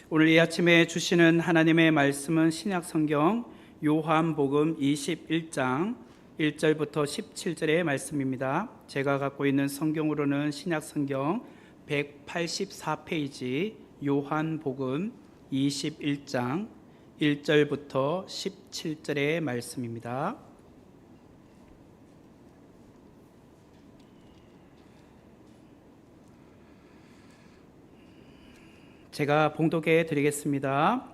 오늘 이 아침에 주시는 하나님의 말씀은 신약성경 요한복음 21장 1절부터 17절의 말씀입니다. 제가 갖고 있는 성경으로는 신약성경 184페이지 요한복음 21장 1절부터 17절의 말씀입니다. 제가 봉독해 드리겠습니다.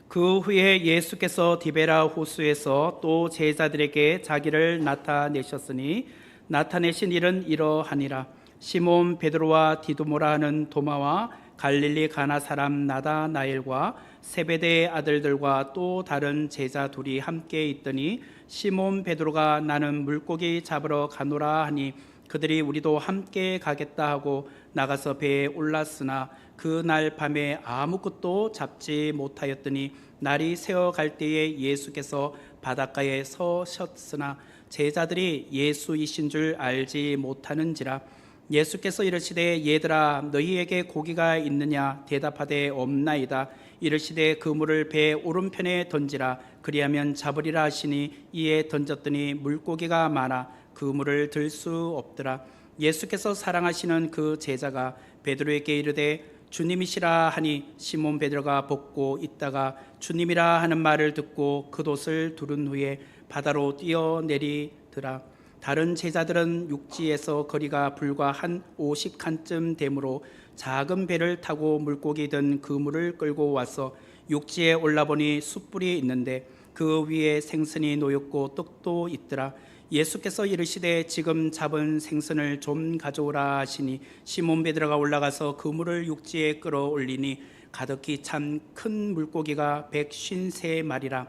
그 후에 예수께서 디베라 호수에서 또 제자들에게 자기를 나타내셨으니 나타내신 일은 이러하니라. 시몬 베드로와 디두모라 하는 도마와 갈릴리 가나 사람 나다나엘과 세베대의 아들들과 또 다른 제자 둘이 함께 있더니 시몬 베드로가 나는 물고기 잡으러 가노라 하니 그들이 우리도 함께 가겠다 하고 나가서 배에 올랐으나 그날 밤에 아무것도 잡지 못하였더니 날이 새어갈 때에 예수께서 바닷가에 서셨으나 제자들이 예수이신 줄 알지 못하는지라. 예수께서 이르시되 얘들아 너희에게 고기가 있느냐 대답하되 없나이다. 이르시되 그물을 배 오른편에 던지라 그리하면 잡으리라 하시니 이에 던졌더니 물고기가 많아 그물을 들 수 없더라. 예수께서 사랑하시는 그 제자가 베드로에게 이르되 주님이시라 하니 시몬 베드로가 벗고 있다가 주님이라 하는 말을 듣고 겉옷을 두른 후에 바다로 뛰어내리더라. 다른 제자들은 육지에서 거리가 불과 한 50칸쯤 되므로 작은 배를 타고 물고기 든 그물을 끌고 와서 육지에 올라보니 숯불이 있는데 그 위에 생선이 놓였고 떡도 있더라. 예수께서 이르시되 지금 잡은 생선을 좀 가져오라 하시니 시몬 베드로가 올라가서 그물을 육지에 끌어올리니 가득히 찬 큰 물고기가 153마리라.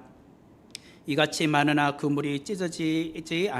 이같이 많으나 그물이 찢어지지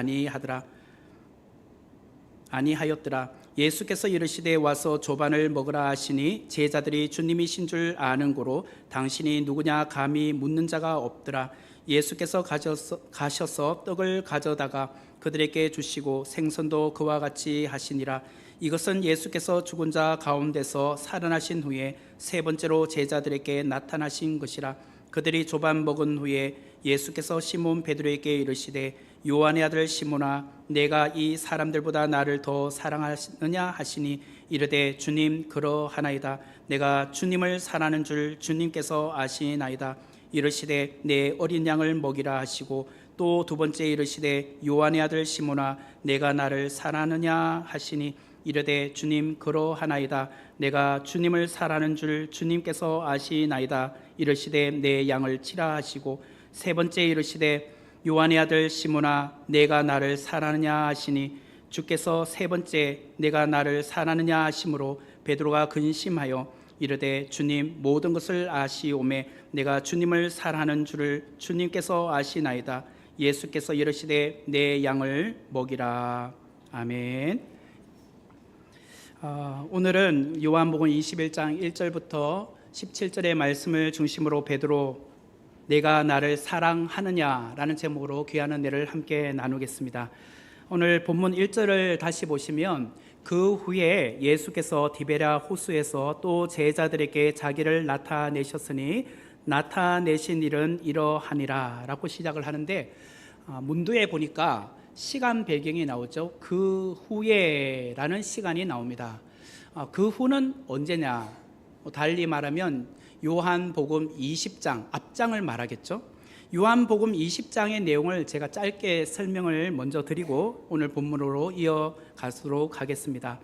아니하였더라. 예수께서 이르시되 와서 조반을 먹으라 하시니 제자들이 주님이신 줄 아는 고로 당신이 누구냐 감히 묻는 자가 없더라. 예수께서 가셔서 떡을 가져다가 그들에게 주시고 생선도 그와 같이 하시니라. 이것은 예수께서 죽은 자 가운데서 살아나신 후에 세 번째로 제자들에게 나타나신 것이라. 그들이 조반 먹은 후에 예수께서 시몬 베드로에게 이르시되 요한의 아들 시몬아 내가 이 사람들보다 나를 더 사랑하느냐 하시니 이르되 주님 그러하나이다. 내가 주님을 사랑하는 줄 주님께서 아시나이다. 이르시되 내 어린 양을 먹이라 하시고 또 두 번째 이르시되 요한의 아들 시몬아 내가 나를 사랑하느냐 하시니 이르되 주님 그러하나이다. 내가 주님을 사랑하는 줄 주님께서 아시나이다. 이르시되 내 양을 치라 하시고 세 번째 이르시되 요한의 아들 시몬아 내가 나를 사랑하느냐 하시니 주께서 세 번째 내가 나를 사랑하느냐 하심으로 베드로가 근심하여 이르되 주님 모든 것을 아시오매 내가 주님을 사랑하는 줄을 주님께서 아시나이다. 예수께서 이르시되 내 양을 먹이라. 아멘. 오늘은 요한복음 21장 1절부터 17절의 말씀을 중심으로 베드로 내가 나를 사랑하느냐라는 제목으로 귀한 은혜를 함께 나누겠습니다. 오늘 본문 1절을 다시 보시면 그 후에 예수께서 디베랴 호수에서 또 제자들에게 자기를 나타내셨으니 나타내신 일은 이러하니라 라고 시작을 하는데 문두에 보니까 시간 배경이 나오죠. 그 후에 라는 시간이 나옵니다. 그 후는 언제냐, 달리 말하면 요한복음 20장 앞장을 말하겠죠. 요한복음 20장의 내용을 제가 짧게 설명을 먼저 드리고 오늘 본문으로 이어가도록 하겠습니다.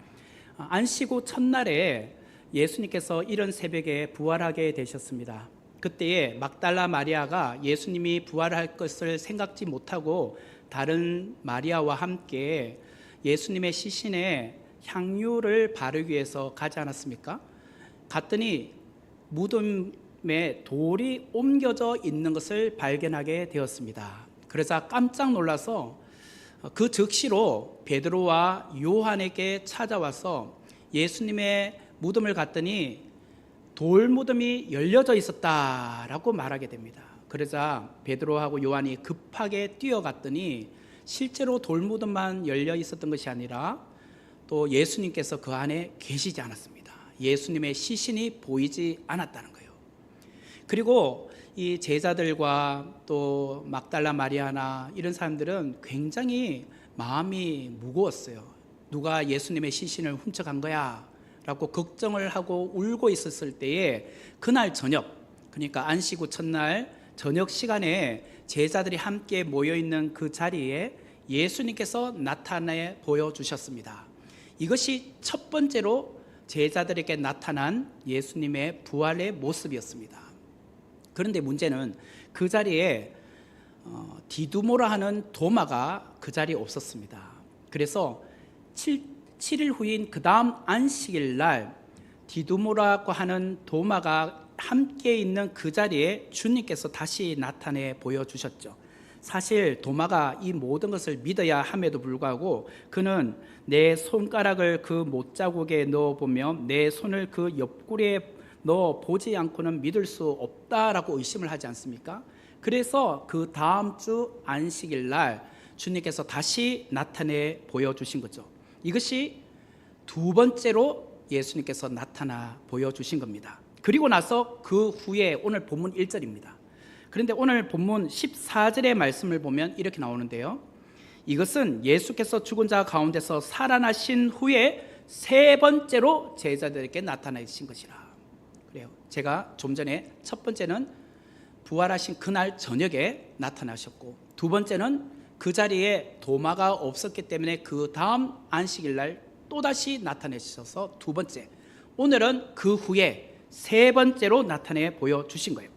안식 후 첫날에 예수님께서 이른 새벽에 부활하게 되셨습니다. 그때에 막달라 마리아가 예수님이 부활할 것을 생각지 못하고 다른 마리아와 함께 예수님의 시신에 향유를 바르기 위해서 가지 않았습니까? 갔더니 무덤에 돌이 옮겨져 있는 것을 발견하게 되었습니다. 그래서 깜짝 놀라서 그 즉시로 베드로와 요한에게 찾아와서 예수님의 무덤을 갔더니 돌무덤이 열려져 있었다라고 말하게 됩니다. 그러자 베드로하고 요한이 급하게 뛰어갔더니 실제로 돌무덤만 열려 있었던 것이 아니라 또 예수님께서 그 안에 계시지 않았습니다. 예수님의 시신이 보이지 않았다는 거예요. 그리고 이 제자들과 또 막달라 마리아나 이런 사람들은 굉장히 마음이 무거웠어요. 누가 예수님의 시신을 훔쳐간 거야 라고 걱정을 하고 울고 있었을 때에 그날 저녁, 그러니까 안식 후 첫날 저녁 시간에 제자들이 함께 모여있는 그 자리에 예수님께서 나타내 보여주셨습니다. 이것이 첫 번째로 제자들에게 나타난 예수님의 부활의 모습이었습니다. 그런데 문제는 그 자리에 디두모라 하는 도마가 그 자리에 없었습니다. 그래서 7일 후인 그 다음 안식일 날 디두모라고 하는 도마가 함께 있는 그 자리에 주님께서 다시 나타내 보여주셨죠. 사실 도마가 이 모든 것을 믿어야 함에도 불구하고 그는 내 손가락을 그 못자국에 넣어보며 내 손을 그 옆구리에 넣어 보지 않고는 믿을 수 없다라고 의심을 하지 않습니까? 그래서 그 다음 주 안식일 날 주님께서 다시 나타내 보여주신 거죠. 이것이 두 번째로 예수님께서 나타나 보여주신 겁니다. 그리고 나서 그 후에 오늘 본문 1절입니다. 그런데 오늘 본문 14절의 말씀을 보면 이렇게 나오는데요. 이것은 예수께서 죽은 자 가운데서 살아나신 후에 세 번째로 제자들에게 나타나신 것이라. 그래요. 제가 좀 전에 첫 번째는 부활하신 그날 저녁에 나타나셨고, 두 번째는 그 자리에 도마가 없었기 때문에 그 다음 안식일 날 또다시 나타내셔서 두 번째, 오늘은 그 후에 세 번째로 나타내 보여주신 거예요.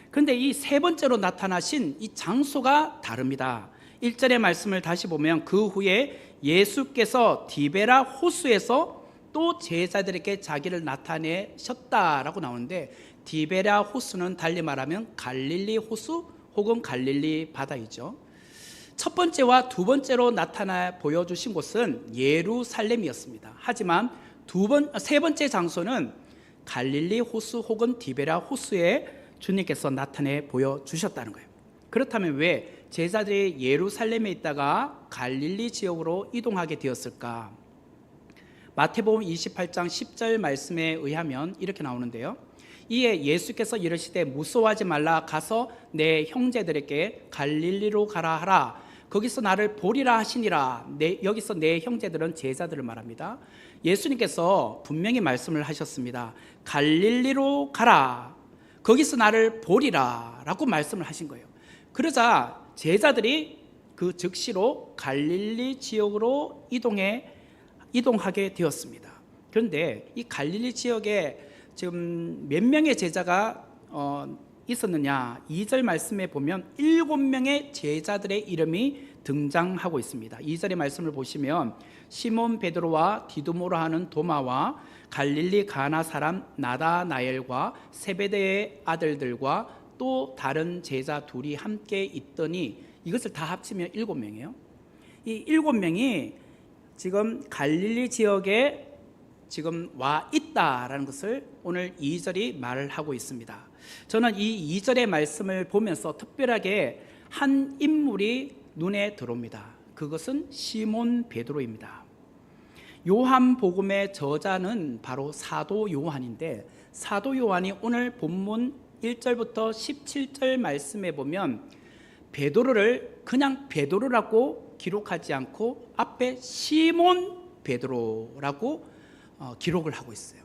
그런데 이 세 번째로 나타나신 이 장소가 다릅니다. 1절의 말씀을 다시 보면 그 후에 예수께서 디베라 호수에서 또 제자들에게 자기를 나타내셨다라고 나오는데, 디베라 호수는 달리 말하면 갈릴리 호수 혹은 갈릴리 바다이죠. 첫 번째와 두 번째로 나타나 보여주신 곳은 예루살렘이었습니다. 하지만 세 번째 장소는 갈릴리 호수 혹은 디베라 호수에 주님께서 나타내 보여주셨다는 거예요. 그렇다면 왜 제자들이 예루살렘에 있다가 갈릴리 지역으로 이동하게 되었을까? 마태복음 28장 10절 말씀에 의하면 이렇게 나오는데요. 이에 예수께서 이르시되 무서워하지 말라, 가서 내 형제들에게 갈릴리로 가라 하라. 거기서 나를 보리라 하시니라. 여기서 내 형제들은 제자들을 말합니다. 예수님께서 분명히 말씀을 하셨습니다. 갈릴리로 가라, 거기서 나를 보리라 라고 말씀을 하신 거예요. 그러자 제자들이 그 즉시로 갈릴리 지역으로 이동하게 되었습니다. 그런데 이 갈릴리 지역에 지금 몇 명의 제자가 있었느냐? 2절 말씀에 보면 7명의 제자들의 이름이 등장하고 있습니다. 2절의 말씀을 보시면 시몬 베드로와 디두모라 하는 도마와 갈릴리 가나 사람 나다나엘과 세베대의 아들들과 또 다른 제자 둘이 함께 있더니, 이것을 다 합치면 7명이에요. 이 7명이 지금 갈릴리 지역에 지금 와 있다라는 것을 오늘 2절이 말을 하고 있습니다. 저는 이 2절의 말씀을 보면서 특별하게 한 인물이 눈에 들어옵니다. 그것은 시몬 베드로입니다. 요한복음의 저자는 바로 사도 요한인데, 사도 요한이 오늘 본문 1절부터 17절 말씀에 보면 베드로를 그냥 베드로라고 기록하지 않고 앞에 시몬 베드로라고 기록을 하고 있어요.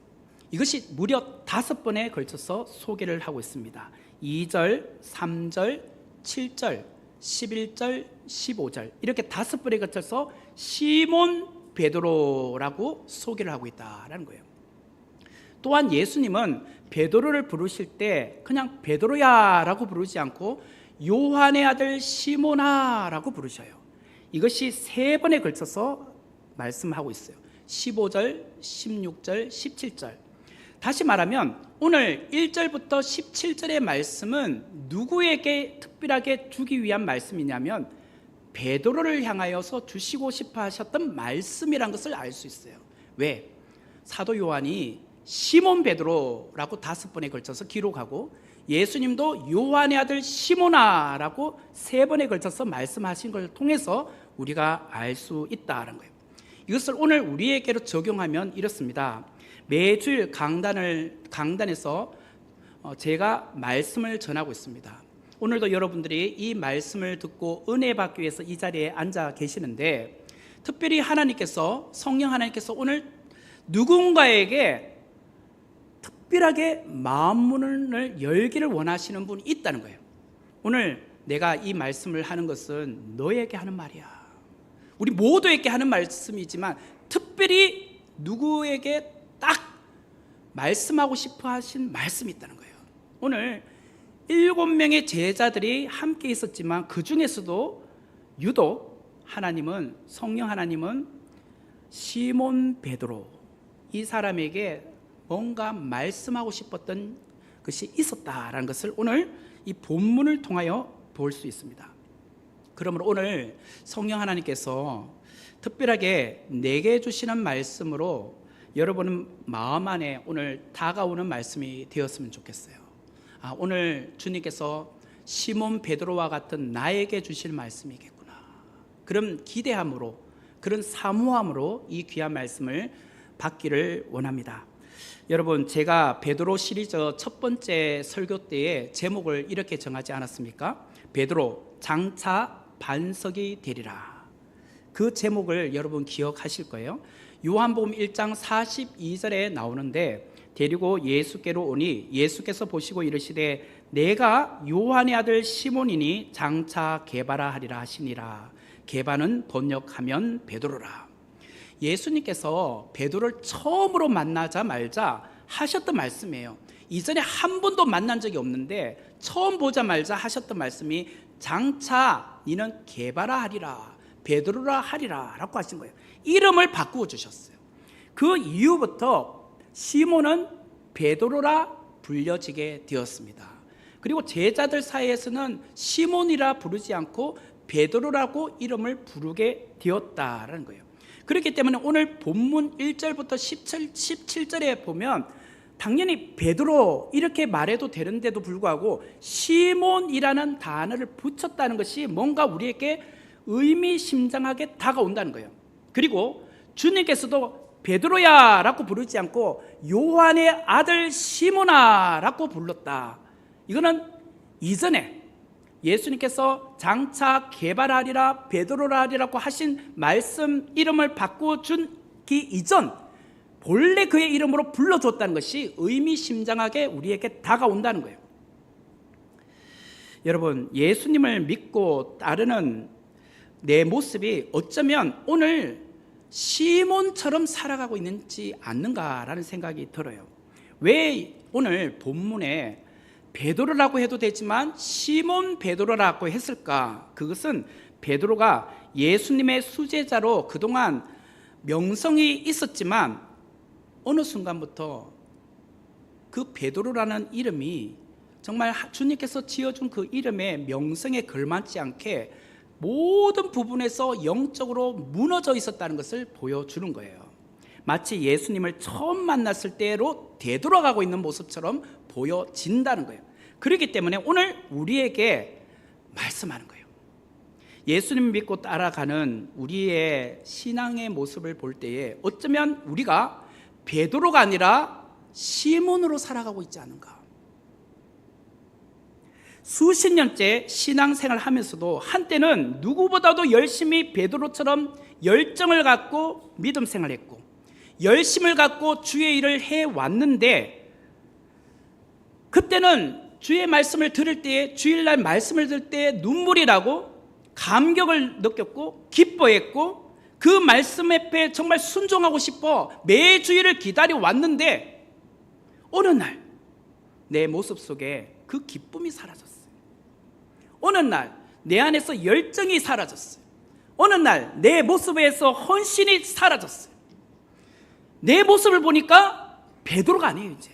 이것이 무려 5번에 걸쳐서 소개를 하고 있습니다. 2절, 3절, 7절, 11절, 15절 이렇게 5번에 걸쳐서 시몬 베드로라고 소개를 하고 있다라는 거예요. 또한 예수님은 베드로를 부르실 때 그냥 베드로야 라고 부르지 않고 요한의 아들 시몬아 라고 부르셔요. 이것이 3번에 걸쳐서 말씀하고 있어요. 15절, 16절, 17절. 다시 말하면 오늘 1절부터 17절의 말씀은 누구에게 특별하게 주기 위한 말씀이냐면 베드로를 향하여서 주시고 싶어 하셨던 말씀이란 것을 알 수 있어요. 왜? 사도 요한이 시몬 베드로라고 5번에 걸쳐서 기록하고 예수님도 요한의 아들 시몬아 라고 3번에 걸쳐서 말씀하신 걸 통해서 우리가 알 수 있다는 거예요. 이것을 오늘 우리에게로 적용하면 이렇습니다. 매주일 강단에서 제가 말씀을 전하고 있습니다. 오늘도 여러분들이 이 말씀을 듣고 은혜 받기 위해서 이 자리에 앉아 계시는데, 특별히 성령 하나님께서 오늘 누군가에게 특별하게 마음 문을 열기를 원하시는 분이 있다는 거예요. 오늘 내가 이 말씀을 하는 것은 너에게 하는 말이야. 우리 모두에게 하는 말씀이지만 특별히 누구에게 딱 말씀하고 싶어 하신 말씀이 있다는 거예요. 오늘 7명의 제자들이 함께 있었지만 그 중에서도 유독 성령 하나님은 시몬 베드로, 이 사람에게 뭔가 말씀하고 싶었던 것이 있었다라는 것을 오늘 이 본문을 통하여 볼 수 있습니다. 그러므로 오늘 성령 하나님께서 특별하게 내게 주시는 말씀으로 여러분 마음 안에 오늘 다가오는 말씀이 되었으면 좋겠어요. 오늘 주님께서 시몬 베드로와 같은 나에게 주실 말씀이겠구나, 그런 기대함으로, 그런 사모함으로 이 귀한 말씀을 받기를 원합니다. 여러분, 제가 베드로 시리즈 첫 번째 설교 때에 제목을 이렇게 정하지 않았습니까? 베드로 장차 반석이 되리라. 그 제목을 여러분 기억하실 거예요. 요한복음 1장 42절에 나오는데, 데리고 예수께로 오니 예수께서 보시고 이르시되 내가 요한의 아들 시몬이니 장차 게바라 하리라 하시니라. 게바는 번역하면 베드로라. 예수님께서 베드로를 처음으로 만나자마자 하셨던 말씀이에요. 이전에 한 번도 만난 적이 없는데 처음 보자마자 하셨던 말씀이 장차 너는 게바라 하리라, 베드로라 하리라 라고 하신 거예요. 이름을 바꾸어 주셨어요. 그 이후부터 시몬은 베드로라 불려지게 되었습니다. 그리고 제자들 사이에서는 시몬이라 부르지 않고 베드로라고 이름을 부르게 되었다라는 거예요. 그렇기 때문에 오늘 본문 1절부터 17절에 보면 당연히 베드로 이렇게 말해도 되는데도 불구하고 시몬이라는 단어를 붙였다는 것이 뭔가 우리에게 의미심장하게 다가온다는 거예요. 그리고 주님께서도 베드로야 라고 부르지 않고 요한의 아들 시몬아 라고 불렀다. 이거는 이전에 예수님께서 장차 게바라리라 베드로라리라고 하신 말씀 이름을 바꿔주기 이전 본래 그의 이름으로 불러줬다는 것이 의미심장하게 우리에게 다가온다는 거예요. 여러분, 예수님을 믿고 따르는 내 모습이 어쩌면 오늘 시몬처럼 살아가고 있는지 않는가라는 생각이 들어요. 왜 오늘 본문에 베드로라고 해도 되지만 시몬 베드로라고 했을까? 그것은 베드로가 예수님의 수제자로 그동안 명성이 있었지만 어느 순간부터 그 베드로라는 이름이 정말 주님께서 지어준 그 이름의 명성에 걸맞지 않게 모든 부분에서 영적으로 무너져 있었다는 것을 보여주는 거예요. 마치 예수님을 처음 만났을 때로 되돌아가고 있는 모습처럼 보여진다는 거예요. 그렇기 때문에 오늘 우리에게 말씀하는 거예요. 예수님 믿고 따라가는 우리의 신앙의 모습을 볼 때에 어쩌면 우리가 베드로가 아니라 시몬으로 살아가고 있지 않은가. 수십 년째 신앙생활을 하면서도 한때는 누구보다도 열심히 베드로처럼 열정을 갖고 믿음 생활했고 열심을 갖고 주의 일을 해왔는데, 그때는 주의 말씀을 들을 때에, 주일날 말씀을 들을 때 눈물이 나고 감격을 느꼈고 기뻐했고 그 말씀 앞에 정말 순종하고 싶어 매 주일을 기다려 왔는데 어느 날 내 모습 속에 그 기쁨이 사라졌어요. 어느 날 내 안에서 열정이 사라졌어요. 어느 날 내 모습에서 헌신이 사라졌어요. 내 모습을 보니까 베드로가 아니에요. 이제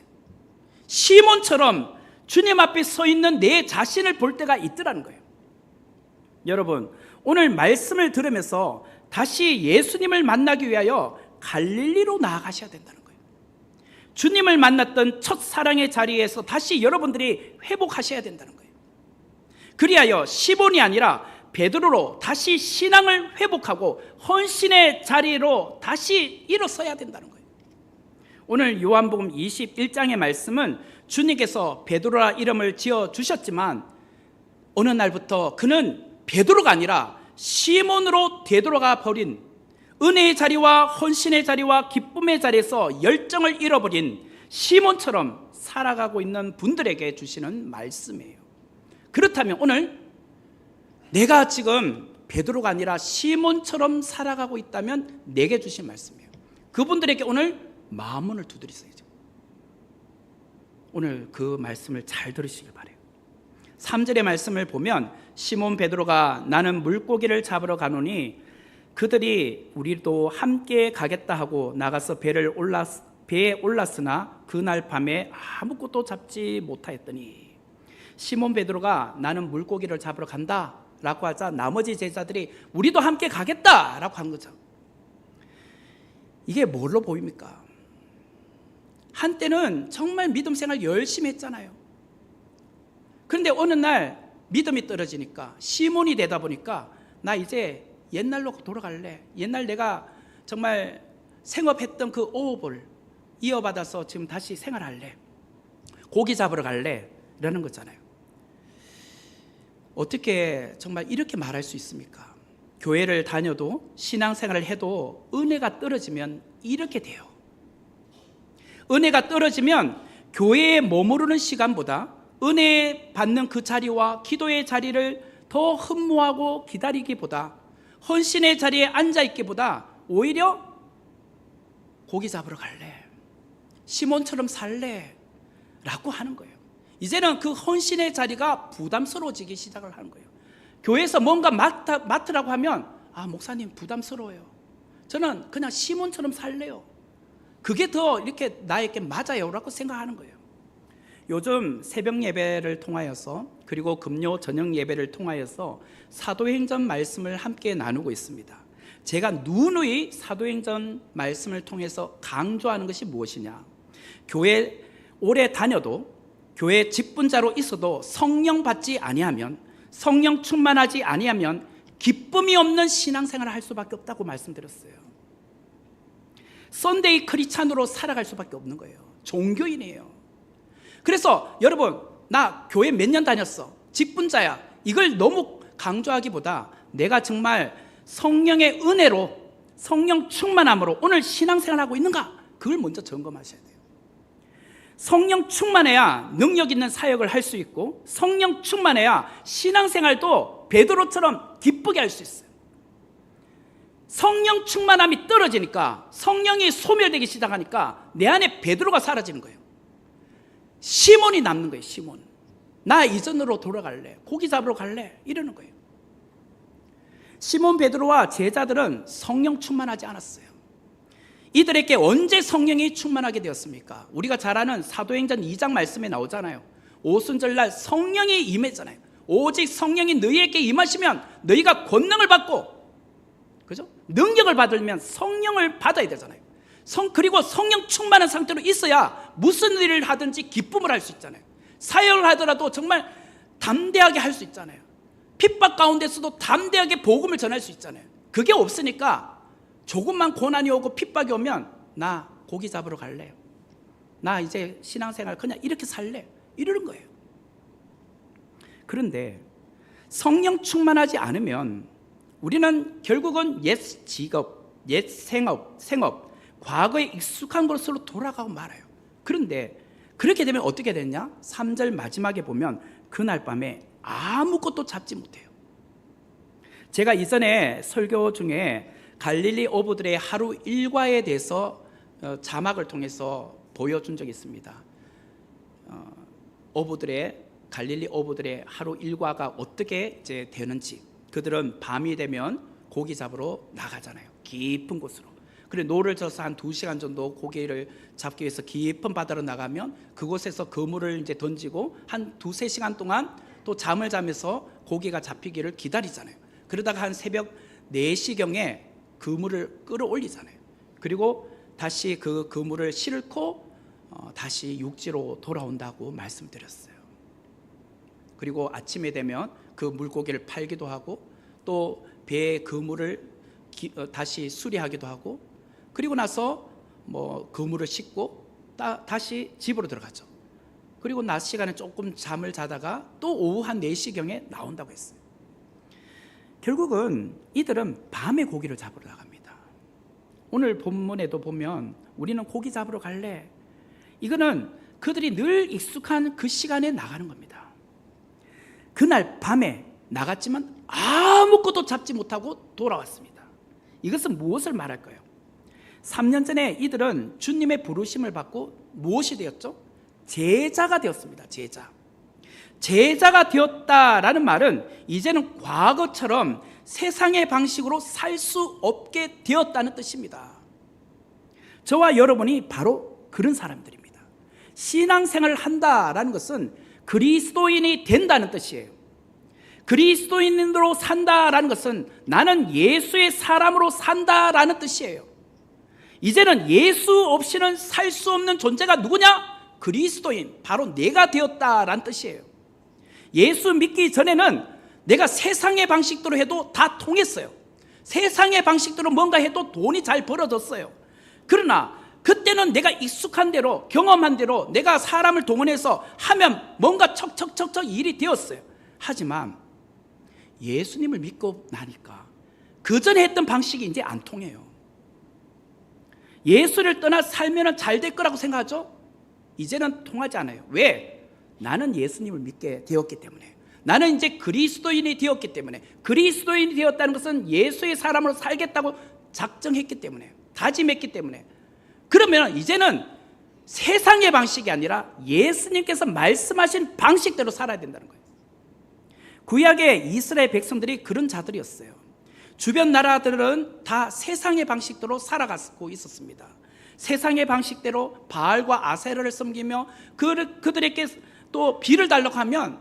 시몬처럼 주님 앞에 서 있는 내 자신을 볼 때가 있더라는 거예요. 여러분, 오늘 말씀을 들으면서 다시 예수님을 만나기 위하여 갈릴리로 나아가셔야 된다는 거예요. 주님을 만났던 첫 사랑의 자리에서 다시 여러분들이 회복하셔야 된다는 거예요. 그리하여 시몬이 아니라 베드로로 다시 신앙을 회복하고 헌신의 자리로 다시 일어서야 된다는 거예요. 오늘 요한복음 21장의 말씀은 주님께서 베드로라 이름을 지어 주셨지만 어느 날부터 그는 베드로가 아니라 시몬으로 되돌아가 버린, 은혜의 자리와 헌신의 자리와 기쁨의 자리에서 열정을 잃어버린 시몬처럼 살아가고 있는 분들에게 주시는 말씀이에요. 그렇다면 오늘 내가 지금 베드로가 아니라 시몬처럼 살아가고 있다면 내게 주신 말씀이에요. 그분들에게 오늘 마음문을 두드리세요. 오늘 그 말씀을 잘 들으시길 바라요. 3절의 말씀을 보면 시몬 베드로가 나는 물고기를 잡으러 가노니 그들이 우리도 함께 가겠다 하고 나가서 배에 올랐으나 그날 밤에 아무것도 잡지 못하였더니, 시몬 베드로가 나는 물고기를 잡으러 간다 라고 하자 나머지 제자들이 우리도 함께 가겠다 라고 한 거죠. 이게 뭘로 보입니까? 한때는 정말 믿음 생활 열심히 했잖아요. 그런데 어느 날 믿음이 떨어지니까, 시몬이 되다 보니까 나 이제 옛날로 돌아갈래. 옛날 내가 정말 생업했던 그 오업을 이어받아서 지금 다시 생활할래. 고기 잡으러 갈래. 이러는 거잖아요. 어떻게 정말 이렇게 말할 수 있습니까? 교회를 다녀도 신앙생활을 해도 은혜가 떨어지면 이렇게 돼요. 은혜가 떨어지면 교회에 머무르는 시간보다 은혜 받는 그 자리와 기도의 자리를 더 흠모하고 기다리기보다, 헌신의 자리에 앉아있기보다 오히려 고기 잡으러 갈래, 시몬처럼 살래 라고 하는 거예요. 이제는 그 헌신의 자리가 부담스러워지기 시작을 하는 거예요. 교회에서 뭔가 맡으라고 하면 목사님 부담스러워요. 저는 그냥 시몬처럼 살래요. 그게 더 이렇게 나에게 맞아요 라고 생각하는 거예요. 요즘 새벽 예배를 통하여서, 그리고 금요 저녁 예배를 통하여서 사도행전 말씀을 함께 나누고 있습니다. 제가 누누이 사도행전 말씀을 통해서 강조하는 것이 무엇이냐, 교회 오래 다녀도, 교회 직분자로 있어도 성령 받지 아니하면, 성령 충만하지 아니하면 기쁨이 없는 신앙생활을 할 수밖에 없다고 말씀드렸어요. 썬데이 크리스찬으로 살아갈 수밖에 없는 거예요. 종교인이에요. 그래서 여러분, 나 교회 몇 년 다녔어, 직분자야, 이걸 너무 강조하기보다 내가 정말 성령의 은혜로, 성령 충만함으로 오늘 신앙생활하고 있는가, 그걸 먼저 점검하셔야 돼요. 성령 충만해야 능력 있는 사역을 할 수 있고, 성령 충만해야 신앙생활도 베드로처럼 기쁘게 할 수 있어요. 성령 충만함이 떨어지니까, 성령이 소멸되기 시작하니까 내 안에 베드로가 사라지는 거예요. 시몬이 남는 거예요. 시몬. 나 이전으로 돌아갈래, 고기 잡으러 갈래, 이러는 거예요. 시몬 베드로와 제자들은 성령 충만하지 않았어요. 이들에게 언제 성령이 충만하게 되었습니까? 우리가 잘 아는 사도행전 2장 말씀에 나오잖아요. 오순절날 성령이 임했잖아요. 오직 성령이 너희에게 임하시면 너희가 권능을 받고, 그죠? 능력을 받으면 성령을 받아야 되잖아요. 그리고 성령 충만한 상태로 있어야 무슨 일을 하든지 기쁨을 할 수 있잖아요. 사역을 하더라도 정말 담대하게 할 수 있잖아요. 핍박 가운데서도 담대하게 복음을 전할 수 있잖아요. 그게 없으니까 조금만 고난이 오고 핍박이 오면 나 고기 잡으러 갈래요, 나 이제 신앙생활 그냥 이렇게 살래, 이러는 거예요. 그런데 성령 충만하지 않으면 우리는 결국은 옛 직업, 옛 생업, 과거에 익숙한 것으로 돌아가고 말아요. 그런데 그렇게 되면 어떻게 됐냐? 3절 마지막에 보면 그날 밤에 아무것도 잡지 못해요. 제가 이전에 설교 중에 갈릴리 어부들의 하루 일과에 대해서 자막을 통해서 보여준 적이 있습니다. 갈릴리 어부들의 하루 일과가 어떻게 이제 되는지. 그들은 밤이 되면 고기 잡으러 나가잖아요. 깊은 곳으로. 그리고 노를 져서 한 2시간 정도 고기를 잡기 위해서 깊은 바다로 나가면 그곳에서 그물을 이제 던지고 한 2-3시간 동안 또 잠을 자면서 고기가 잡히기를 기다리잖아요. 그러다가 한 새벽 4시경에 그물을 끌어올리잖아요. 그리고 다시 그 그물을 싣고 다시 육지로 돌아온다고 말씀드렸어요. 그리고 아침에 되면 그 물고기를 팔기도 하고 또 배의 그물을 다시 수리하기도 하고, 그리고 나서 그물을 싣고 다시 집으로 들어가죠. 그리고 낮 시간에 조금 잠을 자다가 또 오후 한 4시경에 나온다고 했어요. 결국은 이들은 밤에 고기를 잡으러 나갑니다. 오늘 본문에도 보면 우리는 고기 잡으러 갈래? 이거는 그들이 늘 익숙한 그 시간에 나가는 겁니다. 그날 밤에 나갔지만 아무것도 잡지 못하고 돌아왔습니다. 이것은 무엇을 말할까요? 3년 전에 이들은 주님의 부르심을 받고 무엇이 되었죠? 제자가 되었습니다. 제자가 되었다라는 말은 이제는 과거처럼 세상의 방식으로 살 수 없게 되었다는 뜻입니다. 저와 여러분이 바로 그런 사람들입니다. 신앙생활을 한다라는 것은 그리스도인이 된다는 뜻이에요. 그리스도인으로 산다라는 것은 나는 예수의 사람으로 산다라는 뜻이에요. 이제는 예수 없이는 살 수 없는 존재가 누구냐? 그리스도인, 바로 내가 되었다라는 뜻이에요. 예수 믿기 전에는 내가 세상의 방식대로 해도 다 통했어요. 세상의 방식대로 뭔가 해도 돈이 잘 벌어졌어요. 그러나 그때는 내가 익숙한 대로, 경험한 대로 내가 사람을 동원해서 하면 뭔가 척척척척 일이 되었어요. 하지만 예수님을 믿고 나니까 그 전에 했던 방식이 이제 안 통해요. 예수를 떠나 살면 잘 될 거라고 생각하죠? 이제는 통하지 않아요. 왜? 나는 예수님을 믿게 되었기 때문에, 나는 이제 그리스도인이 되었기 때문에, 그리스도인이 되었다는 것은 예수의 사람으로 살겠다고 작정했기 때문에, 다짐했기 때문에, 그러면 이제는 세상의 방식이 아니라 예수님께서 말씀하신 방식대로 살아야 된다는 거예요. 구약의 이스라엘 백성들이 그런 자들이었어요. 주변 나라들은 다 세상의 방식대로 살아가고 있었습니다. 세상의 방식대로 바알과 아세라를 섬기며 그들에게 또 비를 달라고 하면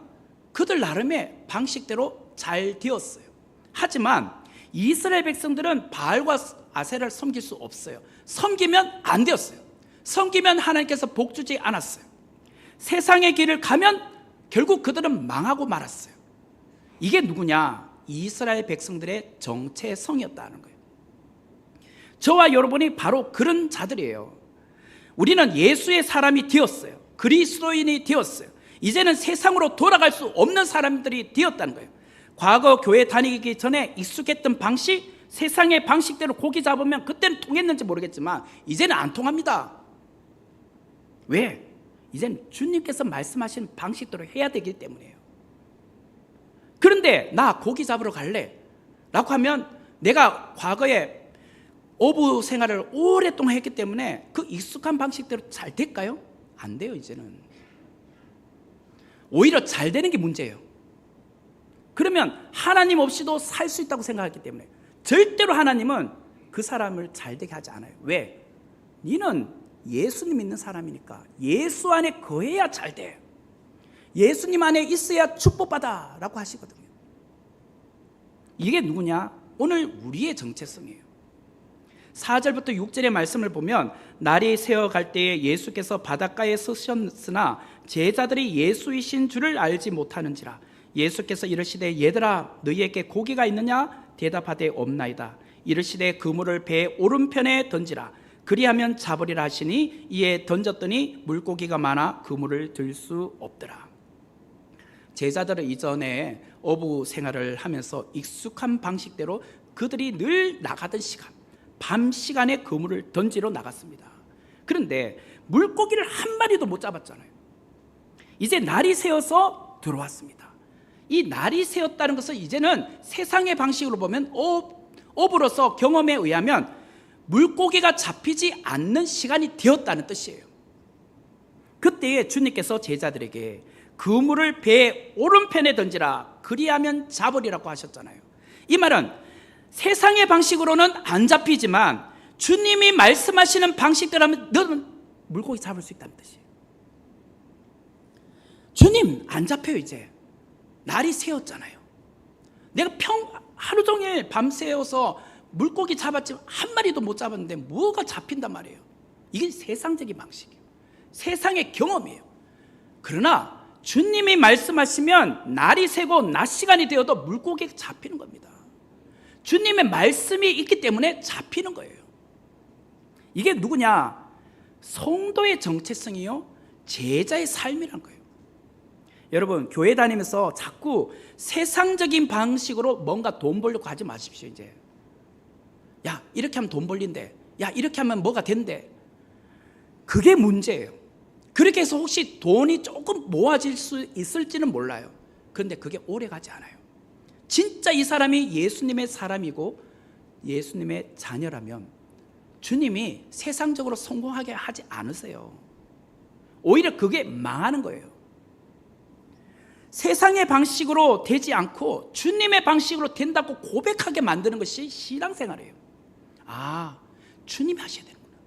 그들 나름의 방식대로 잘 되었어요. 하지만 이스라엘 백성들은 바알과 아세라를 섬길 수 없어요. 섬기면 안 되었어요. 섬기면 하나님께서 복 주지 않았어요. 세상의 길을 가면 결국 그들은 망하고 말았어요. 이게 누구냐? 이스라엘 백성들의 정체성이었다는 거예요. 저와 여러분이 바로 그런 자들이에요. 우리는 예수의 사람이 되었어요. 그리스도인이 되었어요. 이제는 세상으로 돌아갈 수 없는 사람들이 되었다는 거예요. 과거 교회 다니기 전에 익숙했던 방식, 세상의 방식대로 고기 잡으면 그때는 통했는지 모르겠지만 이제는 안 통합니다. 왜? 이제는 주님께서 말씀하신 방식대로 해야 되기 때문이에요. 그런데 나 고기 잡으러 갈래? 라고 하면 내가 과거에 어부 생활을 오랫동안 했기 때문에 그 익숙한 방식대로 잘 될까요? 안 돼요. 이제는 오히려 잘 되는 게 문제예요. 그러면 하나님 없이도 살 수 있다고 생각했기 때문에 절대로 하나님은 그 사람을 잘 되게 하지 않아요. 왜? 너는 예수님 믿는 사람이니까 예수 안에 거해야 잘 돼. 예수님 안에 있어야 축복받아 라고 하시거든요. 이게 누구냐? 오늘 우리의 정체성이에요. 4절부터 6절의 말씀을 보면 날이 새어갈 때에 예수께서 바닷가에 서셨으나 제자들이 예수이신 줄을 알지 못하는지라. 예수께서 이르시되 얘들아 너희에게 고기가 있느냐? 대답하되 없나이다. 이르시되 그물을 배 오른편에 던지라. 그리하면 잡으리라 하시니 이에 던졌더니 물고기가 많아 그물을 들 수 없더라. 제자들은 이전에 어부 생활을 하면서 익숙한 방식대로 그들이 늘 나가던 시간, 밤 시간에 그물을 던지러 나갔습니다. 그런데 물고기를 한 마리도 못 잡았잖아요. 이제 날이 새어서 들어왔습니다. 이 날이 새었다는 것은 이제는 세상의 방식으로 보면 어부로서 경험에 의하면 물고기가 잡히지 않는 시간이 되었다는 뜻이에요. 그때에 주님께서 제자들에게 그물을 배 오른편에 던지라. 그리하면 잡으리라고 하셨잖아요. 이 말은 세상의 방식으로는 안 잡히지만 주님이 말씀하시는 방식대로 하면 너는 물고기 잡을 수 있다는 뜻이에요. 주님 안 잡혀요. 이제 날이 새었잖아요. 내가 하루 종일 밤새워서 물고기 잡았지만 한 마리도 못 잡았는데 뭐가 잡힌단 말이에요. 이게 세상적인 방식이에요. 세상의 경험이에요. 그러나 주님이 말씀하시면 날이 새고 낮 시간이 되어도 물고기가 잡히는 겁니다. 주님의 말씀이 있기 때문에 잡히는 거예요. 이게 누구냐? 성도의 정체성이요, 제자의 삶이란 거예요. 여러분, 교회 다니면서 자꾸 세상적인 방식으로 뭔가 돈 벌려고 하지 마십시오. 이제 야, 이렇게 하면 돈 벌린대, 야, 이렇게 하면 뭐가 된대. 그게 문제예요. 그렇게 해서 혹시 돈이 조금 모아질 수 있을지는 몰라요. 그런데 그게 오래 가지 않아요. 진짜 이 사람이 예수님의 사람이고 예수님의 자녀라면 주님이 세상적으로 성공하게 하지 않으세요. 오히려 그게 망하는 거예요. 세상의 방식으로 되지 않고 주님의 방식으로 된다고 고백하게 만드는 것이 신앙생활이에요. 아, 주님이 하셔야 되는구나.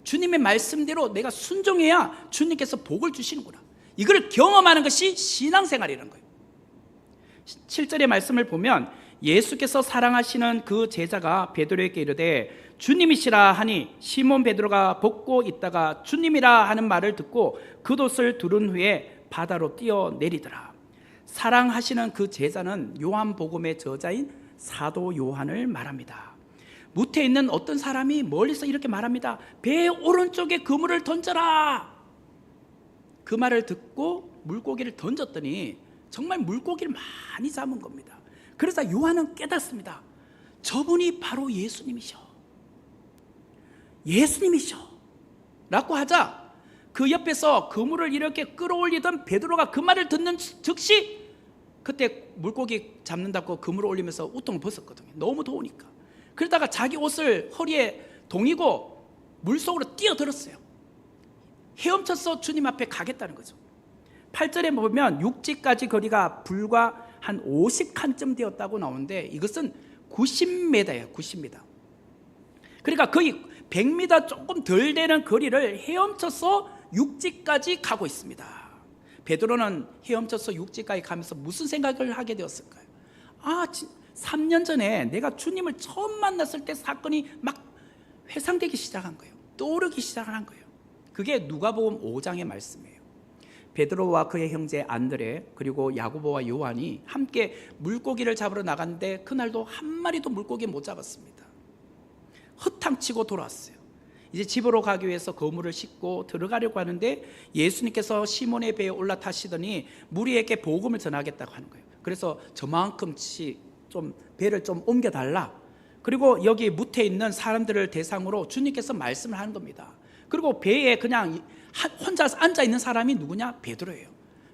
주님의 말씀대로 내가 순종해야 주님께서 복을 주시는구나. 이걸 경험하는 것이 신앙생활이라는 거예요. 7절의 말씀을 보면 예수께서 사랑하시는 그 제자가 베드로에게 이르되 주님이시라 하니 시몬 베드로가 벗고 있다가 주님이라 하는 말을 듣고 겉옷을 두른 후에 바다로 뛰어내리더라. 사랑하시는 그 제자는 요한복음의 저자인 사도 요한을 말합니다. 무태에 있는 어떤 사람이 멀리서 이렇게 말합니다. 배 오른쪽에 그물을 던져라. 그 말을 듣고 물고기를 던졌더니 정말 물고기를 많이 잡은 겁니다. 그래서 요한은 깨닫습니다. 저분이 바로 예수님이셔. 예수님이셔 라고 하자 그 옆에서 그물을 이렇게 끌어올리던 베드로가 그 말을 듣는 즉시 그때 물고기 잡는다고 그물을 올리면서 우통을 벗었거든요. 너무 더우니까. 그러다가 자기 옷을 허리에 동이고 물속으로 뛰어들었어요. 헤엄쳐서 주님 앞에 가겠다는 거죠. 8절에 보면 육지까지 거리가 불과 한 50칸쯤 되었다고 나오는데 이것은 90m예요. 90m. 그러니까 거의 100m 조금 덜 되는 거리를 헤엄쳐서 육지까지 가고 있습니다. 베드로는 헤엄쳐서 육지까지 가면서 무슨 생각을 하게 되었을까요? 3년 전에 내가 주님을 처음 만났을 때 사건이 막 회상되기 시작한 거예요. 떠오르기 시작한 거예요. 그게 누가복음 5장의 말씀이에요. 베드로와 그의 형제 안드레 그리고 야고보와 요한이 함께 물고기를 잡으러 나갔는데 그날도 한 마리도 물고기 못 잡았습니다. 허탕치고 돌아왔어요. 이제 집으로 가기 위해서 거물을 싣고 들어가려고 하는데 예수님께서 시몬의 배에 올라타시더니 무리에게 복음을 전하겠다고 하는 거예요. 그래서 저만큼씩 좀 배를 좀 옮겨달라. 그리고 여기 무태에 있는 사람들을 대상으로 주님께서 말씀을 하는 겁니다. 그리고 배에 그냥 혼자 앉아 있는 사람이 누구냐? 베드로예요.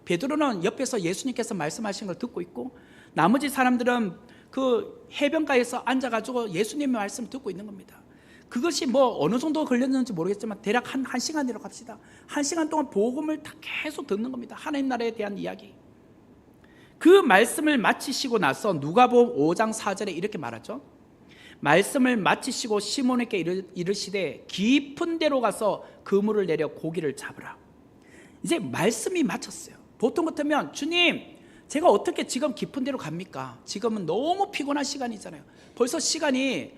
베드로는 옆에서 예수님께서 말씀하신 걸 듣고 있고 나머지 사람들은 그 해변가에서 앉아가지고 예수님의 말씀을 듣고 있는 겁니다. 그것이 뭐 어느 정도 걸렸는지 모르겠지만 대략 한 시간이라고 합시다. 1시간 동안 복음을 다 계속 듣는 겁니다. 하나님 나라에 대한 이야기. 그 말씀을 마치시고 나서 누가복음 5장 4절에 이렇게 말하죠. 말씀을 마치시고 시몬에게 이르시되 깊은 데로 가서 그물을 내려 고기를 잡으라. 이제 말씀이 마쳤어요. 보통 같으면 주님 제가 어떻게 지금 깊은 데로 갑니까? 지금은 너무 피곤한 시간이잖아요. 벌써 시간이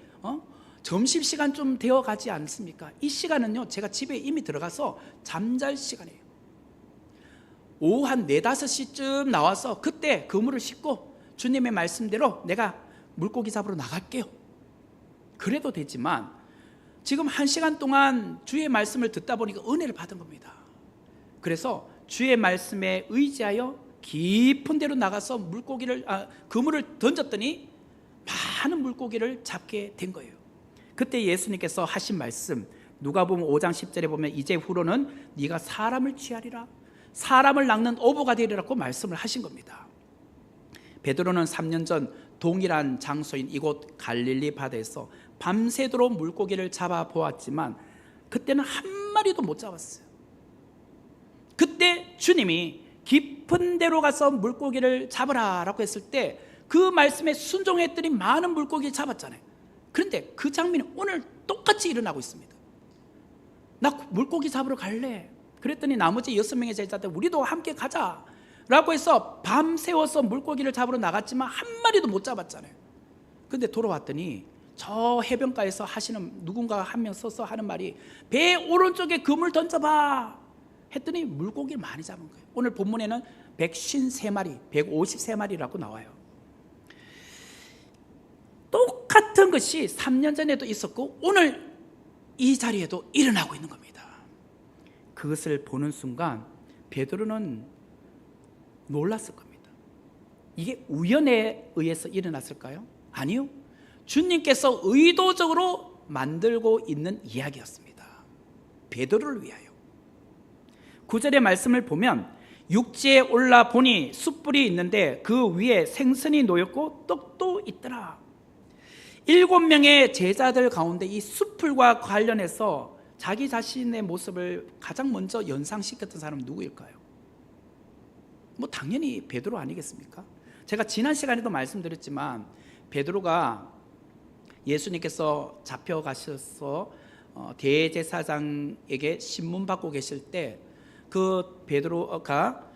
점심시간 좀 되어 가지 않습니까? 이 시간은요 제가 집에 이미 들어가서 잠잘 시간이에요. 오후 한 4, 5시쯤 나와서 그때 그물을 싣고 주님의 말씀대로 내가 물고기 잡으러 나갈게요. 그래도 되지만 지금 1시간 동안 주의 말씀을 듣다 보니까 은혜를 받은 겁니다. 그래서 주의 말씀에 의지하여 깊은 데로 나가서 그물을 던졌더니 많은 물고기를 잡게 된 거예요. 그때 예수님께서 하신 말씀 누가복음 5장 10절에 보면 이제 후로는 네가 사람을 취하리라, 사람을 낚는 어부가 되리라고 말씀을 하신 겁니다. 베드로는 3년 전 동일한 장소인 이곳 갈릴리 바다에서 밤새도록 물고기를 잡아보았지만 그때는 한 마리도 못 잡았어요. 그때 주님이 깊은 데로 가서 물고기를 잡으라라고 했을 때 그 말씀에 순종했더니 많은 물고기를 잡았잖아요. 그런데 그 장면이 오늘 똑같이 일어나고 있습니다. 나 물고기 잡으러 갈래. 그랬더니 나머지 6명의 제자들 우리도 함께 가자 라고 해서 밤새워서 물고기를 잡으러 나갔지만 한 마리도 못 잡았잖아요. 그런데 돌아왔더니 저 해변가에서 하시는 누군가 한 명 서서 하는 말이 배 오른쪽에 그물 던져봐 했더니 물고기를 많이 잡은 거예요. 오늘 본문에는 153마리 153마리라고 나와요. 똑같은 것이 3년 전에도 있었고 오늘 이 자리에도 일어나고 있는 겁니다. 그것을 보는 순간 베드로는 놀랐을 겁니다. 이게 우연에 의해서 일어났을까요? 아니요. 주님께서 의도적으로 만들고 있는 이야기였습니다. 베드로를 위하여. 9절의 말씀을 보면 육지에 올라 보니 숯불이 있는데 그 위에 생선이 놓였고 떡도 있더라. 7명의 제자들 가운데 이 숯불과 관련해서 자기 자신의 모습을 가장 먼저 연상시켰던 사람은 누구일까요? 당연히 베드로 아니겠습니까? 제가 지난 시간에도 말씀드렸지만 베드로가 예수님께서 잡혀가셔서 대제사장에게 신문받고 계실 때 그 베드로가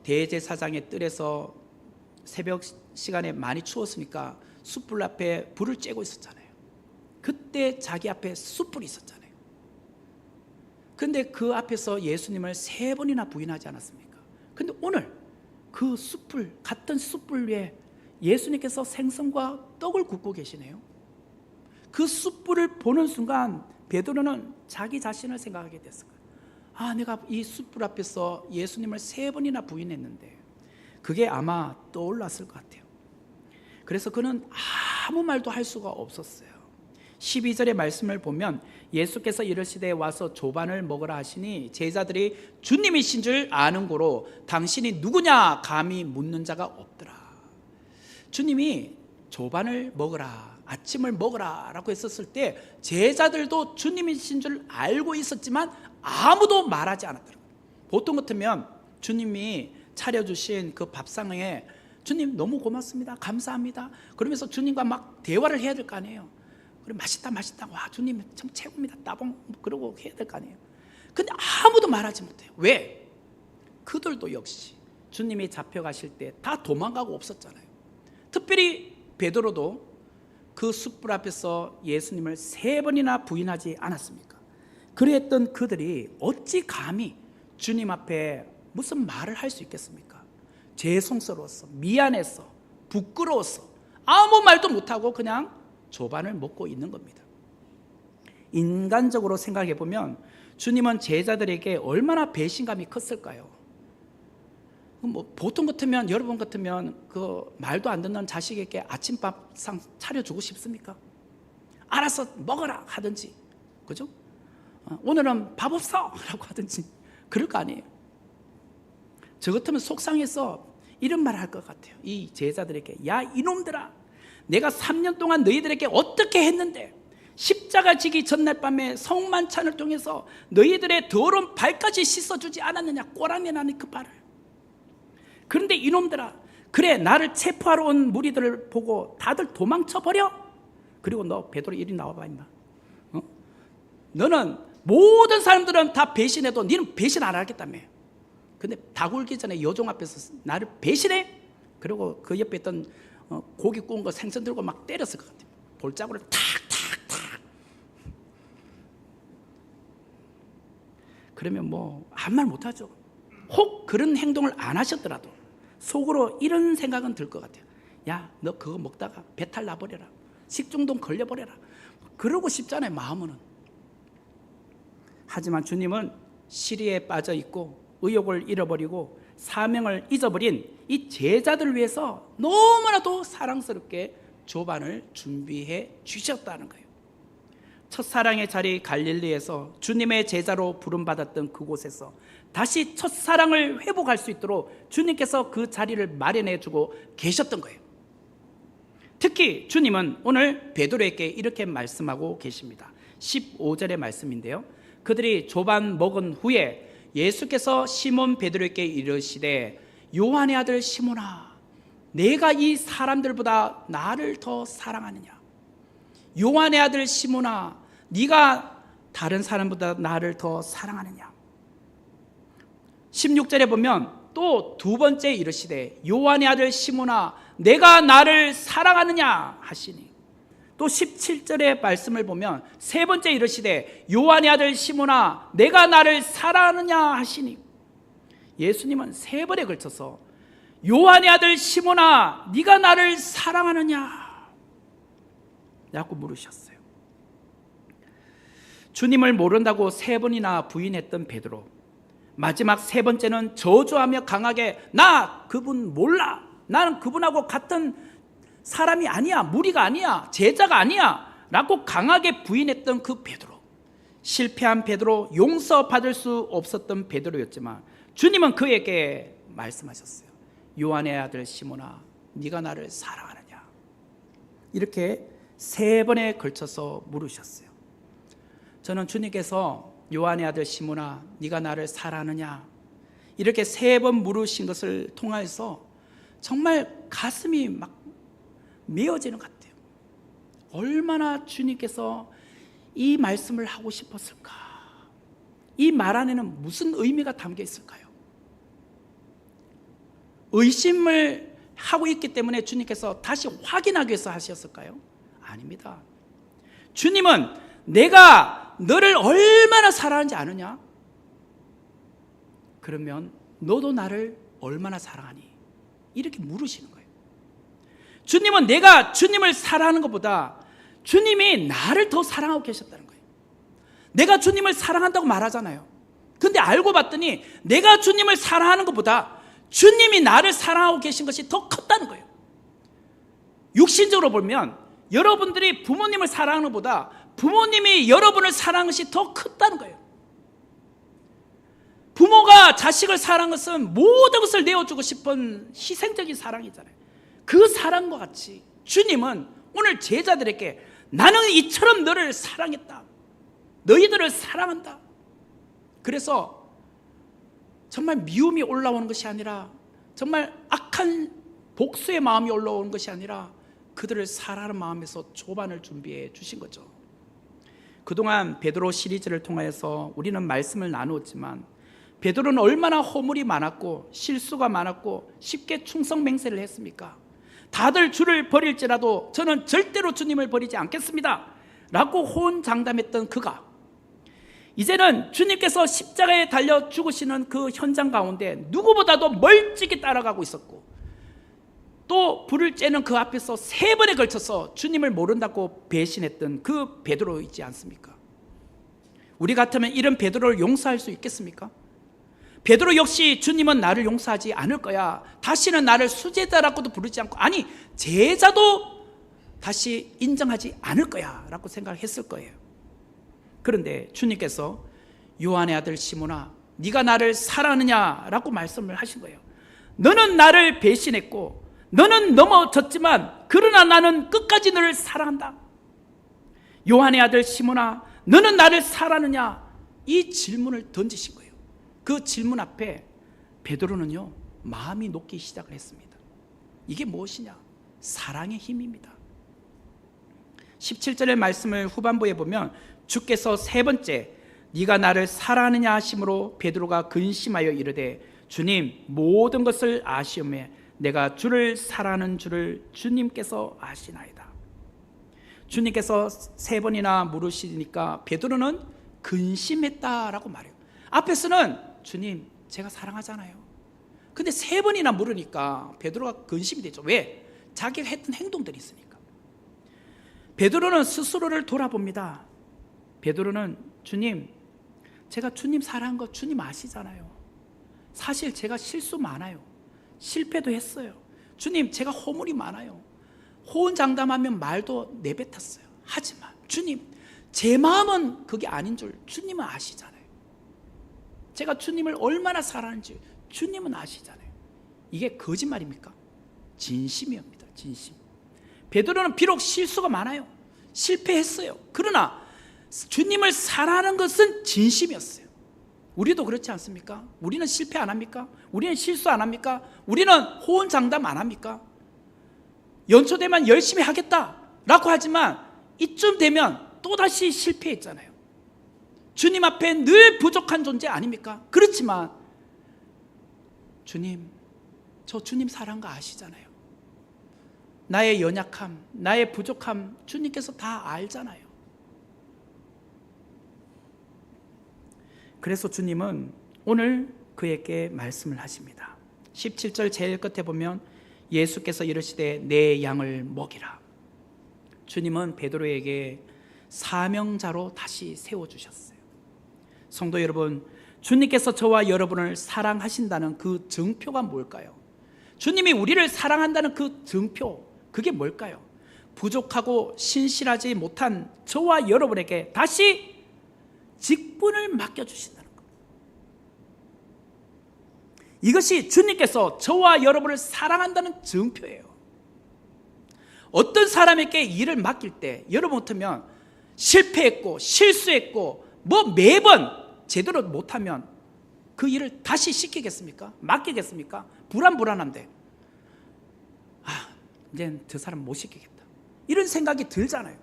대제사장의 뜰에서 새벽 시간에 많이 추웠으니까 숯불 앞에 불을 쬐고 있었잖아요. 그때 자기 앞에 숯불이 있었잖아요. 그런데 그 앞에서 예수님을 3번이나 부인하지 않았습니까? 근데 오늘 그 숯불, 같은 숯불 위에 예수님께서 생선과 떡을 굽고 계시네요. 그 숯불을 보는 순간 베드로는 자기 자신을 생각하게 됐을 거예요. 내가 이 숯불 앞에서 예수님을 3번이나 부인했는데 그게 아마 떠올랐을 것 같아요. 그래서 그는 아무 말도 할 수가 없었어요. 12절의 말씀을 보면 예수께서 이르시되 와서 조반을 먹으라 하시니 제자들이 주님이신 줄 아는 고로 당신이 누구냐 감히 묻는 자가 없더라. 주님이 조반을 먹으라, 아침을 먹으라 라고 했었을 때 제자들도 주님이신 줄 알고 있었지만 아무도 말하지 않았더라고요. 보통 같으면 주님이 차려주신 그 밥상에 주님 너무 고맙습니다, 감사합니다 그러면서 주님과 막 대화를 해야 될 거 아니에요. 그래 맛있다 와 주님 참 최고입니다 따봉 그러고 해야 될 거 아니에요. 근데 아무도 말하지 못해요. 왜? 그들도 역시 주님이 잡혀가실 때 다 도망가고 없었잖아요. 특별히 베드로도 그 숯불 앞에서 예수님을 3번이나 부인하지 않았습니까? 그랬던 그들이 어찌 감히 주님 앞에 무슨 말을 할 수 있겠습니까? 죄송스러웠어, 미안했어, 부끄러웠어, 아무 말도 못하고 그냥 조반을 먹고 있는 겁니다. 인간적으로 생각해 보면 주님은 제자들에게 얼마나 배신감이 컸을까요? 보통 같으면, 여러분 같으면 그 말도 안 듣는 자식에게 아침밥상 차려주고 싶습니까? 알아서 먹어라 하든지, 그죠? 오늘은 밥 없어 라고 하든지 그럴 거 아니에요. 저 같으면 속상해서 이런 말을 할 것 같아요. 이 제자들에게 야 이놈들아, 내가 3년 동안 너희들에게 어떻게 했는데 십자가 지기 전날 밤에 성만찬을 통해서 너희들의 더러운 발까지 씻어주지 않았느냐. 꼬라내 나는 그 발을. 그런데 이놈들아, 그래 나를 체포하러 온 무리들을 보고 다들 도망쳐버려. 그리고 너 베드로 이리 나와봐 임마. 너는 모든 사람들은 다 배신해도 너는 배신 안 하겠다며. 근데 다 굴기 전에 여종 앞에서 나를 배신해? 그리고 그 옆에 있던 고기 구운 거 생선 들고 막 때렸을 것 같아요. 볼자구를 탁탁탁. 그러면 아무 말 못하죠. 혹 그런 행동을 안 하셨더라도 속으로 이런 생각은 들 것 같아요. 야, 너 그거 먹다가 배탈 나버려라, 식중독 걸려버려라, 그러고 싶잖아요, 마음은. 하지만 주님은 시리에 빠져 있고 의욕을 잃어버리고 사명을 잊어버린 이 제자들을 위해서 너무나도 사랑스럽게 조반을 준비해 주셨다는 거예요. 첫사랑의 자리 갈릴리에서 주님의 제자로 부름받았던 그곳에서 다시 첫사랑을 회복할 수 있도록 주님께서 그 자리를 마련해 주고 계셨던 거예요. 특히 주님은 오늘 베드로에게 이렇게 말씀하고 계십니다. 15절의 말씀인데요, 그들이 조반 먹은 후에 예수께서 시몬 베드로에게 이르시되 요한의 아들 시몬아, 내가 이 사람들보다 나를 더 사랑하느냐. 요한의 아들 시몬아, 네가 다른 사람보다 나를 더 사랑하느냐. 16절에 보면 또 두 번째 이르시되 요한의 아들 시몬아, 내가 나를 사랑하느냐 하시니, 또 17절의 말씀을 보면 세 번째 이르시되 요한의 아들 시몬아, 내가 나를 사랑하느냐 하시니, 예수님은 세 번에 걸쳐서 요한의 아들 시몬아, 네가 나를 사랑하느냐 라고 물으셨어요. 주님을 모른다고 세 번이나 부인했던 베드로, 마지막 세 번째는 저주하며 강하게 나 그분 몰라. 나는 그분하고 같은 사람이 아니야. 무리가 아니야. 제자가 아니야. 라고 강하게 부인했던 그 베드로. 실패한 베드로, 용서받을 수 없었던 베드로였지만 주님은 그에게 말씀하셨어요. 요한의 아들 시몬아, 네가 나를 사랑하느냐? 이렇게 세 번에 걸쳐서 물으셨어요. 저는 주님께서 요한의 아들 시몬아, 네가 나를 사랑하느냐? 이렇게 세 번 물으신 것을 통해서 정말 가슴이 막 메어지는 것 같아요. 얼마나 주님께서 이 말씀을 하고 싶었을까? 이 말 안에는 무슨 의미가 담겨 있을까요? 의심을 하고 있기 때문에 주님께서 다시 확인하기 위해서 하셨을까요? 아닙니다. 주님은 내가 너를 얼마나 사랑하는지 아느냐? 그러면 너도 나를 얼마나 사랑하니? 이렇게 물으시는 거예요. 주님은 내가 주님을 사랑하는 것보다 주님이 나를 더 사랑하고 계셨다는 거예요. 내가 주님을 사랑한다고 말하잖아요. 근데 알고 봤더니 내가 주님을 사랑하는 것보다 주님이 나를 사랑하고 계신 것이 더 컸다는 거예요. 육신적으로 보면 여러분들이 부모님을 사랑하는 것보다 부모님이 여러분을 사랑하는 것이 더 컸다는 거예요. 부모가 자식을 사랑하는 것은 모든 것을 내어주고 싶은 희생적인 사랑이잖아요. 그 사랑과 같이 주님은 오늘 제자들에게 나는 이처럼 너를 사랑했다. 너희들을 사랑한다. 그래서 정말 미움이 올라오는 것이 아니라 정말 악한 복수의 마음이 올라오는 것이 아니라 그들을 사랑하는 마음에서 조반을 준비해 주신 거죠. 그동안 베드로 시리즈를 통해서 우리는 말씀을 나누었지만 베드로는 얼마나 허물이 많았고 실수가 많았고 쉽게 충성맹세를 했습니까? 다들 주를 버릴지라도 저는 절대로 주님을 버리지 않겠습니다 라고 호언장담했던 그가 이제는 주님께서 십자가에 달려 죽으시는 그 현장 가운데 누구보다도 멀찍이 따라가고 있었고 또 불을 쬐는 그 앞에서 세 번에 걸쳐서 주님을 모른다고 배신했던 그 베드로이지 않습니까? 우리 같으면 이런 베드로를 용서할 수 있겠습니까? 베드로 역시 주님은 나를 용서하지 않을 거야. 다시는 나를 수제자라고도 부르지 않고 아니 제자도 다시 인정하지 않을 거야 라고 생각했을 거예요. 그런데 주님께서 요한의 아들 시몬아 네가 나를 사랑하느냐 라고 말씀을 하신 거예요. 너는 나를 배신했고 너는 넘어졌지만 그러나 나는 끝까지 너를 사랑한다. 요한의 아들 시몬아 너는 나를 사랑하느냐? 이 질문을 던지신 거예요. 그 질문 앞에 베드로는요 마음이 녹기 시작을 했습니다. 이게 무엇이냐? 사랑의 힘입니다. 17절의 말씀을 후반부에 보면 주께서 세 번째 네가 나를 사랑하느냐 하심으로 베드로가 근심하여 이르되 주님 모든 것을 아시오매 내가 주를 사랑하는 줄을 주님께서 아시나이다. 주님께서 세 번이나 물으시니까 베드로는 근심했다라고 말해요. 앞에서는 주님 제가 사랑하잖아요. 근데 세 번이나 물으니까 베드로가 근심이 되죠. 왜? 자기가 했던 행동들이 있으니까. 베드로는 스스로를 돌아봅니다. 베드로는 주님 제가 주님 사랑한 거 주님 아시잖아요. 사실 제가 실수 많아요. 실패도 했어요. 주님 제가 허물이 많아요. 호언장담하면 말도 내뱉었어요. 하지만 주님 제 마음은 그게 아닌 줄 주님은 아시잖아요. 제가 주님을 얼마나 사랑하는지 주님은 아시잖아요. 이게 거짓말입니까? 진심이옵니다. 진심. 베드로는 비록 실수가 많아요. 실패했어요. 그러나 주님을 사랑하는 것은 진심이었어요. 우리도 그렇지 않습니까? 우리는 실패 안 합니까? 우리는 실수 안 합니까? 우리는 호언장담 안 합니까? 연초되면 열심히 하겠다라고 하지만 이쯤 되면 또다시 실패했잖아요. 주님 앞에 늘 부족한 존재 아닙니까? 그렇지만 주님, 저 주님 사랑한 거 아시잖아요. 나의 연약함, 나의 부족함 주님께서 다 알잖아요. 그래서 주님은 오늘 그에게 말씀을 하십니다. 17절 제일 끝에 보면 예수께서 이르시되 내 양을 먹이라. 주님은 베드로에게 사명자로 다시 세워주셨어요. 성도 여러분, 주님께서 저와 여러분을 사랑하신다는 그 증표가 뭘까요? 주님이 우리를 사랑한다는 그 증표, 그게 뭘까요? 부족하고 신실하지 못한 저와 여러분에게 다시 직분을 맡겨주신다는 것. 이것이 주님께서 저와 여러분을 사랑한다는 증표예요. 어떤 사람에게 일을 맡길 때 여러분 같으면 실패했고 실수했고 매번 제대로 못하면 그 일을 다시 시키겠습니까? 맡기겠습니까? 불안한데 이제 저 사람 못 시키겠다, 이런 생각이 들잖아요.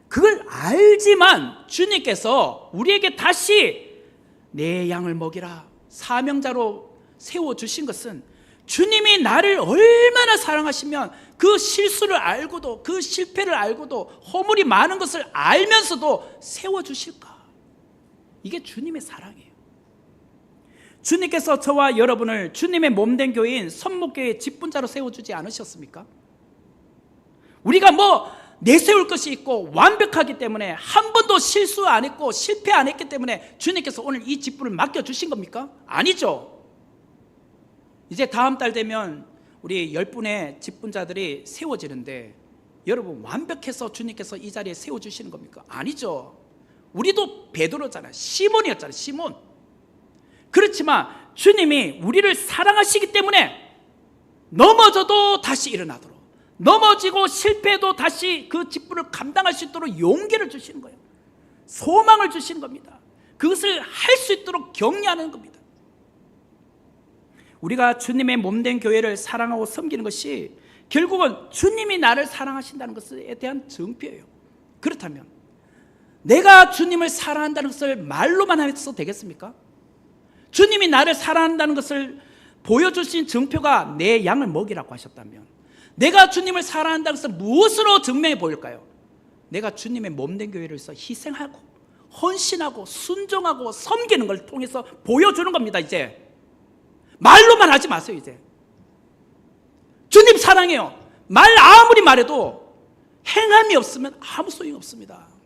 그걸 알지만 주님께서 우리에게 다시 내 양을 먹이라 사명자로 세워주신 것은 주님이 나를 얼마나 사랑하시면 그 실수를 알고도 그 실패를 알고도 허물이 많은 것을 알면서도 세워주실까. 이게 주님의 사랑이에요. 주님께서 저와 여러분을 주님의 몸된 교회인 선목교회의 직분자로 세워주지 않으셨습니까? 우리가 내세울 것이 있고 완벽하기 때문에 한 번도 실수 안 했고 실패 안 했기 때문에 주님께서 오늘 이 직분을 맡겨주신 겁니까? 아니죠. 이제 다음 달 되면 우리 10분의 직분자들이 세워지는데 여러분 완벽해서 주님께서 이 자리에 세워주시는 겁니까? 아니죠. 우리도 베드로잖아요. 시몬이었잖아요. 시몬. 그렇지만 주님이 우리를 사랑하시기 때문에 넘어져도 다시 일어나도록, 넘어지고 실패해도 다시 그 직분을 감당할 수 있도록 용기를 주시는 거예요. 소망을 주시는 겁니다. 그것을 할 수 있도록 격려하는 겁니다. 우리가 주님의 몸된 교회를 사랑하고 섬기는 것이 결국은 주님이 나를 사랑하신다는 것에 대한 증표예요. 그렇다면 내가 주님을 사랑한다는 것을 말로만 해서 되겠습니까? 주님이 나를 사랑한다는 것을 보여주신 증표가 내 양을 먹이라고 하셨다면 내가 주님을 사랑한다는 것을 무엇으로 증명해 보일까요? 내가 주님의 몸된 교회를 위해서 희생하고 헌신하고 순종하고 섬기는 걸 통해서 보여주는 겁니다. 이제 말로만 하지 마세요. 이제 주님 사랑해요 말 아무리 말해도 행함이 없으면 아무 소용이 없습니다.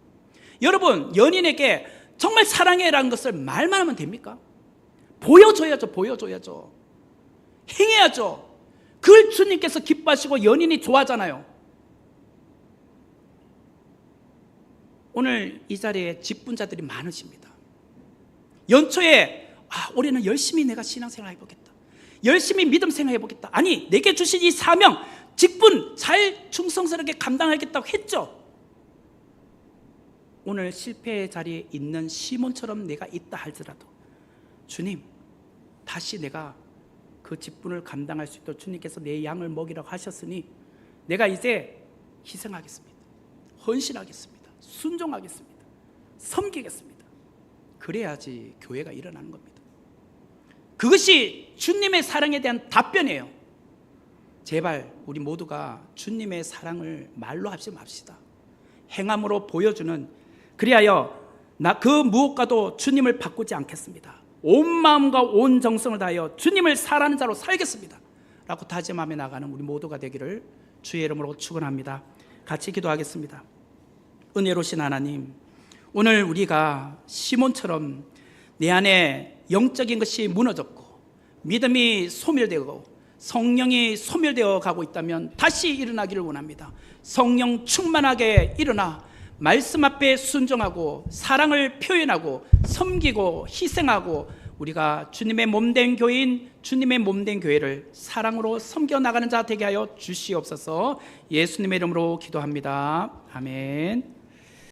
여러분, 연인에게 정말 사랑해라는 것을 말만 하면 됩니까? 보여줘야죠. 행해야죠. 그걸 주님께서 기뻐하시고 연인이 좋아하잖아요. 오늘 이 자리에 직분자들이 많으십니다. 연초에 올해는 열심히 내가 신앙생활 해보겠다, 열심히 믿음 생활 해보겠다, 아니 내게 주신 이 사명 직분 잘 충성스럽게 감당하겠다고 했죠. 오늘 실패의 자리에 있는 시몬처럼 내가 있다 할지라도 주님 다시 내가 그 직분을 감당할 수 있도록 주님께서 내 양을 먹이라고 하셨으니 내가 이제 희생하겠습니다, 헌신하겠습니다, 순종하겠습니다, 섬기겠습니다. 그래야지 교회가 일어나는 겁니다. 그것이 주님의 사랑에 대한 답변이에요. 제발 우리 모두가 주님의 사랑을 말로 하지 맙시다. 행함으로 보여주는, 그리하여 나 그 무엇과도 주님을 바꾸지 않겠습니다, 온 마음과 온 정성을 다하여 주님을 사랑하는 자로 살겠습니다 라고 다짐하며 나가는 우리 모두가 되기를 주의 이름으로 축원합니다. 같이 기도하겠습니다. 은혜로우신 하나님, 오늘 우리가 시몬처럼 내 안에 영적인 것이 무너졌고 믿음이 소멸되고 성령이 소멸되어 가고 있다면 다시 일어나기를 원합니다. 성령 충만하게 일어나 말씀 앞에 순종하고 사랑을 표현하고 섬기고 희생하고 우리가 주님의 몸된 교인, 주님의 몸된 교회를 사랑으로 섬겨 나가는 자 되게 하여 주시옵소서. 예수님의 이름으로 기도합니다. 아멘.